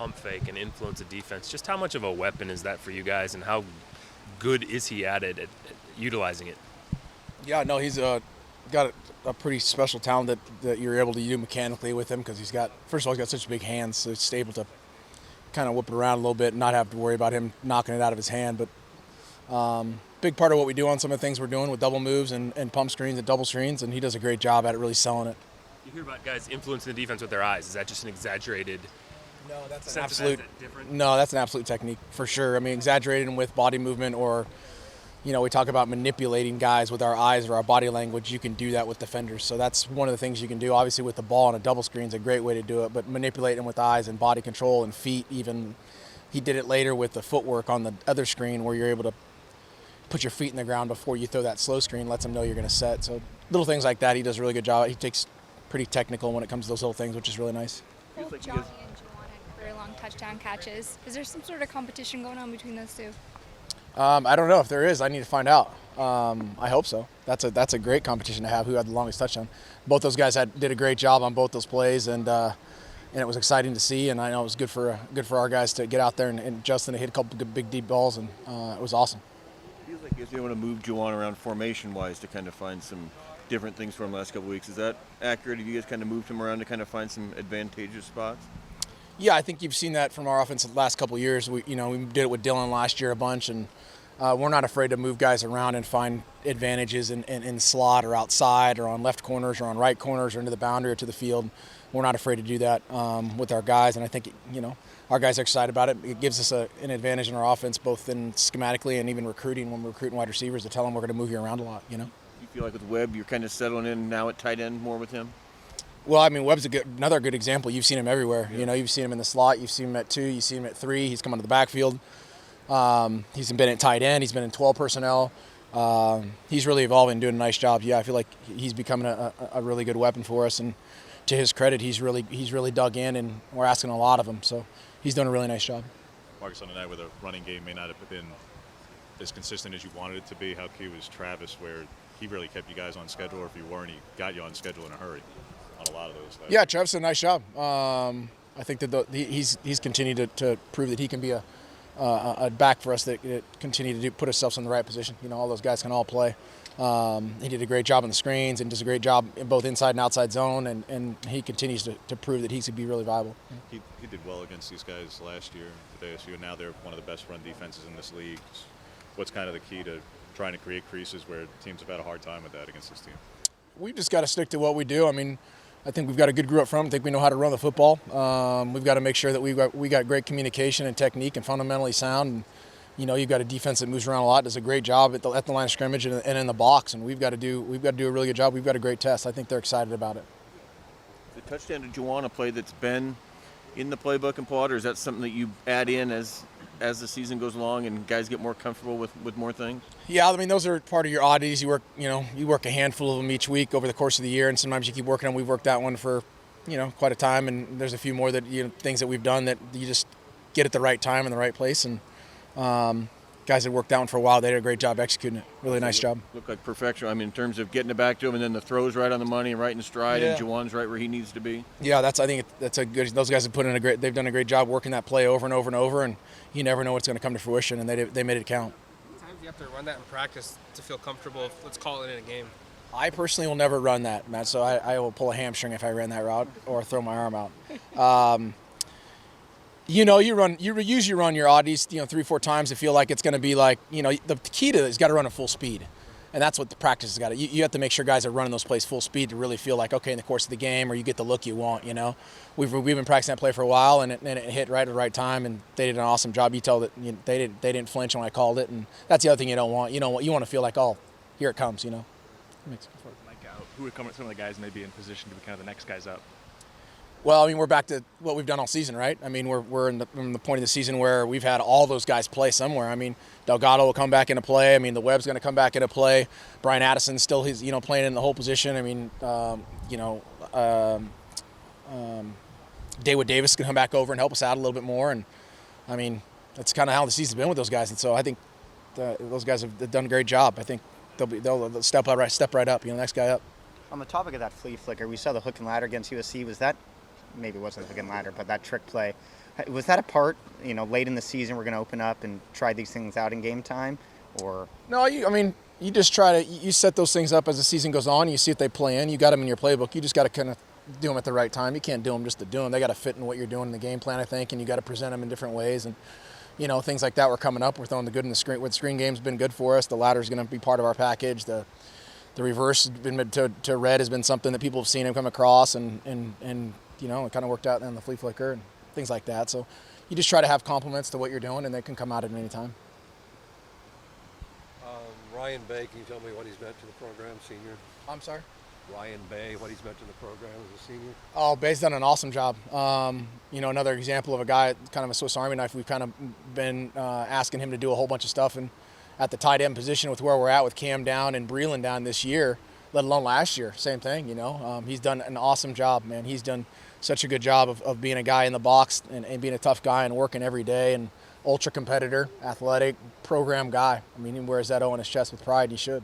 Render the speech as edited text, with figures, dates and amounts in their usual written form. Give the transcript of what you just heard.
pump fake and influence the defense. Just how much of a weapon is that for you guys, and how good is he at it, at utilizing it? Yeah, no, he's got a pretty special talent that you're able to do mechanically with him because first of all, he's got such big hands, so it's able to kind of whip it around a little bit and not have to worry about him knocking it out of his hand. But big part of what we do on some of the things we're doing with double moves and pump screens and double screens, and he does a great job at it, really selling it. You hear about guys influencing the defense with their eyes. Is that just an exaggerated? No, that's an absolute. Different? No, that's an absolute technique for sure. I mean, exaggerating with body movement, or we talk about manipulating guys with our eyes or our body language. You can do that with defenders. So that's one of the things you can do. Obviously, with the ball on a double screen is a great way to do it. But manipulating with eyes and body control and feet, even he did it later with the footwork on the other screen, where you're able to put your feet in the ground before you throw that slow screen. Lets him know you're going to set. So little things like that, he does a really good job. He takes pretty technical when it comes to those little things, which is really nice. Both Johnny and Juwan had career long touchdown catches. Is there some sort of competition going on between those two? I don't know if there is. I need to find out. I hope so. That's a great competition to have. Who had the longest touchdown? Both those guys did a great job on both those plays, and it was exciting to see. And I know it was good for our guys to get out there and Justin to hit a couple good big deep balls, and it was awesome. It feels like you want to move Juwan around formation-wise to kind of find some different things for him the last couple of weeks. Is that accurate? Have you guys kind of moved him around to kind of find some advantageous spots? Yeah, I think you've seen that from our offense the last couple of years. We did it with Dylan last year a bunch, and we're not afraid to move guys around and find advantages in slot or outside or on left corners or on right corners or into the boundary or to the field. We're not afraid to do that with our guys, and I think our guys are excited about it. It gives us an advantage in our offense, both in schematically and even recruiting, when we're recruiting wide receivers, to tell them we're going to move you around a lot. You feel like with Webb, you're kind of settling in now at tight end more with him? Well, I mean, Webb's another good example. You've seen him everywhere. Yeah. You've seen him in the slot. You've seen him at 2. You've seen him at 3. He's come onto the backfield. He's been at tight end. He's been in 12 personnel. He's really evolving, doing a nice job. Yeah, I feel like he's becoming a really good weapon for us. And to his credit, he's really dug in, and we're asking a lot of him. So he's doing a really nice job. Marcus, on the night where the running game may not have been as consistent as you wanted it to be, how key was Travis, where he really kept you guys on schedule, or if you weren't, he got you on schedule in a hurry on a lot of those things? Yeah, Travis did a nice job. I think that he's continued to prove that he can be a back for us that continue to put ourselves in the right position. All those guys can all play. He did a great job on the screens and does a great job in both inside and outside zone, and he continues to prove that he could be really viable. He did well against these guys last year at ASU, and now they're one of the best run defenses in this league. What's kind of the key to trying to create creases where teams have had a hard time with that against this team? We've just got to stick to what we do. I mean, I think we've got a good group up front. I think we know how to run the football. We've got to make sure that we got great communication and technique and fundamentally sound. And, you've got a defense that moves around a lot, does a great job at the line of scrimmage and in the box. And we've got to do a really good job. We've got a great test. I think they're excited about it. The touchdown to Juwan, a play that's been in the playbook and plot, or is that something that you add in as the season goes along and guys get more comfortable with more things? Yeah, I mean, those are part of your oddities. You work a handful of them each week over the course of the year, and sometimes you keep working on. We've worked that one for, quite a time, and there's a few more that things that we've done that you just get at the right time in the right place. And guys that worked that one for a while, they did a great job executing it. Really nice job. Looked like perfection. I mean, in terms of getting it back to him, and then the throw's right on the money and right in stride, and Juwan's right where he needs to be. Yeah, I think that's a good. Those guys they've done a great job working that play over and over and over, and you never know what's going to come to fruition, and they made it count. Sometimes you have to run that in practice to feel comfortable. Let's call it in a game. I personally will never run that, Matt. So I will pull a hamstring if I ran that route or throw my arm out. You run your oddities, 3-4 times to feel like it's going to be like, the key to it is got to run at full speed. And that's what the practice has got to. You have to make sure guys are running those plays full speed to really feel like, okay, in the course of the game, or you get the look you want, We've been practicing that play for a while, and it hit right at the right time, and they did an awesome job. You tell that they didn't flinch when I called it, and that's the other thing you don't want. You want to feel like, oh, here it comes, Who would come at some of the guys maybe in position to be kind of the next guys up? Well, I mean, we're back to what we've done all season, right? I mean, we're in the point of the season where we've had all those guys play somewhere. I mean, Delgado will come back into play. I mean, the Webb's going to come back into play. Brian Addison's still playing in the whole position. I mean, David Davis can come back over and help us out a little bit more. And I mean, that's kind of how the season's been with those guys. And so I think those guys have done a great job. I think they'll step right up. Next guy up. On the topic of that flea flicker, we saw the hook and ladder against USC. Was that? Maybe it wasn't hook and ladder, but that trick play. Was that a part, late in the season we're going to open up and try these things out in game time? Or No, you just try to, you set those things up as the season goes on. You see if they play in. You got them in your playbook. You just got to kind of do them at the right time. You can't do them just to do them. They got to fit in what you're doing in the game plan, I think, and you got to present them in different ways. And, things like that we're coming up. We're throwing the good in the screen. The screen game's been good for us. The ladder's going to be part of our package. The reverse has been to red has been something that people have seen him come across, and it kind of worked out in the flea flicker and things like that. So you just try to have compliments to what you're doing, and they can come out at any time. Ryan Bay, can you tell me what he's meant to the program, senior? I'm sorry? Ryan Bay, what he's meant to the program as a senior? Oh, Bay's done an awesome job. Another example of a guy, kind of a Swiss Army knife. We've kind of been asking him to do a whole bunch of stuff and at the tight end position with where we're at with Cam down and Breland down this year, let alone last year. Same thing, He's done an awesome job, man. He's done such a good job of being a guy in the box and being a tough guy and working every day and ultra competitor, athletic, program guy. He wears that O on his chest with pride, and he should.